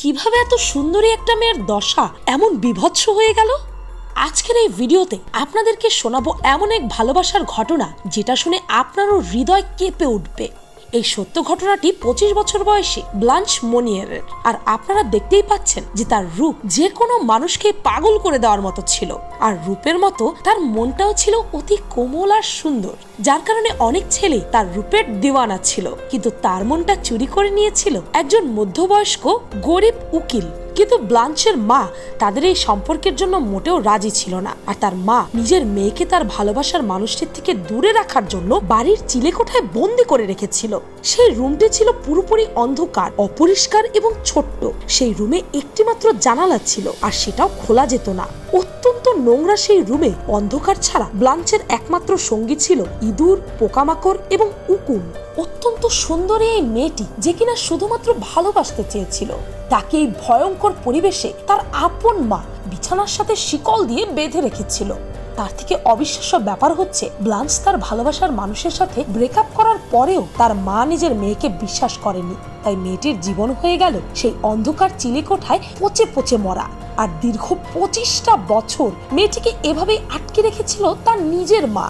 কিভাবে এত সুন্দরী একটা মেয়ের দশা এমন বিভৎস হয়ে গেল। আজকের এই ভিডিওতে আপনাদেরকে শোনাবো এমন এক ভালোবাসার ঘটনা যেটা শুনে আপনারও হৃদয় কেঁপে উঠবে। এই সত্য ঘটনাটি 25 বছর বয়সী ব্লাঞ্চ মনিয়ারের। আর আপনারা দেখতেই পাচ্ছেন যে তার রূপ যে কোনো মানুষকে পাগল করে দেওয়ার মতো ছিল। আর রূপের মতো তার মনটাও ছিল অতি কোমল আর সুন্দর, যার কারণে অনেক ছেলে তার রূপের দিওয়ানা ছিল। কিন্তু তার মনটা চুরি করে নিয়েছিল একজন মধ্যবয়স্ক গরিব উকিল। কিন্তু ব্লাঞ্চের মা তাদের এই সম্পর্কের জন্য মোটেও রাজি ছিল না। আর তার মা নিজের মেয়েকে তার ভালোবাসার মানুষটির থেকে দূরে রাখার জন্য বাড়ির চিলেকোঠায় বন্দি করে রেখেছিল। সেই রুমটি ছিল পুরোপুরি অন্ধকার, অপরিষ্কার এবং ছোট্ট। সেই রুমে একটি মাত্র জানালা ছিল, আর সেটাও খোলা যেত না। অত্যন্ত নোংরা সেই রুমে অন্ধকার ছাড়া ব্লাঞ্চের একমাত্র সঙ্গী ছিল ইঁদুর, পোকামাকড় এবং উকুন। অত্যন্ত সুন্দরী এই মেয়েটি, যে কিনা শুধুমাত্র ভালোবাসতে চেয়েছিল, তাকে এই ভয়ঙ্কর পরিবেশে তার আপন মা বিছানার সাথে শিকল দিয়ে বেঁধে রেখেছিল। তার থেকে অবিশ্বাস্য ব্যাপার হচ্ছে, ব্লাঞ্চ তার ভালোবাসার মানুষের সাথে ব্রেকআপ করার পরেও তার মা নিজের মেয়েকে বিশ্বাস করেনি। তাই মেয়েটির জীবন হয়ে গেল সেই অন্ধকার চিলেকোঠায় পচে পচে মরা। আর দীর্ঘ 25টা বছর মেয়েটিকে এভাবেই আটকে রেখেছিল তার নিজের মা।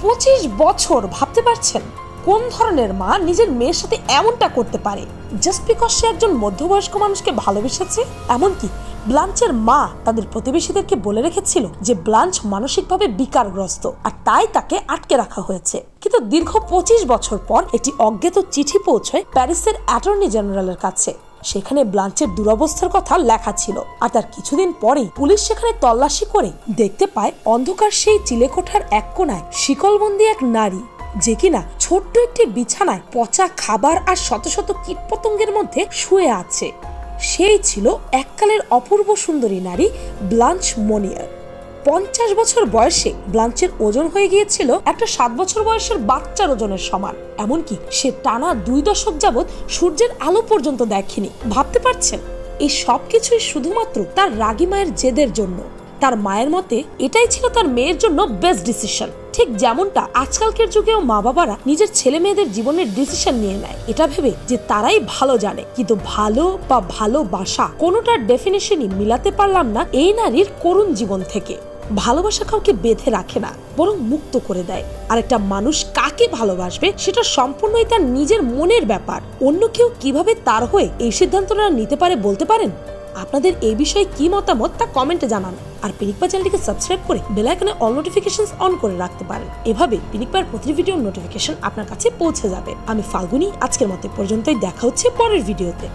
25 বছর, ভাবতে পারছেন কোন ধরনের মা নিজের মেয়ের সাথে এমনটা করতে পারে, জাস্ট বিকজ সে একজন মধ্যবয়স্ক মানুষকে ভালোবেসেছে। এমনকি ব্লাঞ্চের মা তাদের প্রতিবেশীদেরকে বলে রেখেছিল যে ব্লাঞ্চ মানসিকভাবে বিকারগ্রস্ত, আর তাই তাকে আটকে রাখা হয়েছে। কিন্তু দীর্ঘ 25 বছর পর একটি অজ্ঞাত চিঠি পৌঁছয় প্যারিসের অ্যাটর্নি জেনারেলের কাছে। সেখানে ব্লাঞ্চের দুরবস্থার কথা লেখা ছিল। আর তার কিছুদিন পরেই পুলিশ সেখানে তল্লাশি করে দেখতে পায় অন্ধকার সেই চিলেকোঠার এক কোণায় শিকলবন্দি এক নারী, যে কিনা ছোট্ট একটি বিছানায় পচা খাবার আর শত শত কীটপতঙ্গের মধ্যে শুয়ে আছে। সেই ছিল এককালের অপূর্ব সুন্দরী নারী ব্লাঞ্চ মনিয়ার। 50 বছর বয়সে ব্লাঞ্চের ওজন হয়ে গিয়েছিল একটা 7 বছর বয়সের বাচ্চার ওজনের সমান। এমনকি সে টানা 2 দশক যাবৎ সূর্যের আলো পর্যন্ত দেখেনি। ভাবতে পারছেন, এই সবকিছুই শুধুমাত্র তার রাগী মায়ের জেদের জন্য। তার মায়ের মতে এটাই ছিল তার মেয়ের জন্য বেস্ট ডিসিশন। ঠিক যেমনটা আজকালকার যুগেও মা বাবারা নিজের ছেলে মেয়েদের জীবনের ডিসিশন নিয়ে নেয়, এটা ভেবে যে তারাই ভালো জানে। কিন্তু ভালো বা ভালোবাসা কোনোটার ডেফিনেশনই মিলাতে পারলাম না এই নারীর করুণ জীবন থেকে। ভালোবাসা কাউকে বেঁধে রাখে না, বরং মুক্ত করে দেয়। আর একটা মানুষ কাকে ভালোবাসবে সেটা সম্পূর্ণই তার নিজের মনের ব্যাপার। অন্য কেউ কিভাবে তার হয়ে এই সিদ্ধান্তটা নিতে পারে বলতে পারেন? আপনাদের এই বিষয়ে কি মতামত তা কমেন্টে জানান। আর পিনিকপা চ্যানেলটিকে সাবস্ক্রাইব করে বেল আইকনে অল নোটিফিকেশনস অন করে রাখতে পারেন। এভাবে পিনিকপার প্রতিটি ভিডিওর নোটিফিকেশন আপনার কাছে পৌঁছে যাবে। আমি ফাল্গুনি, আজকের মতো পর্যন্তই। দেখা হচ্ছে পরের ভিডিওতে।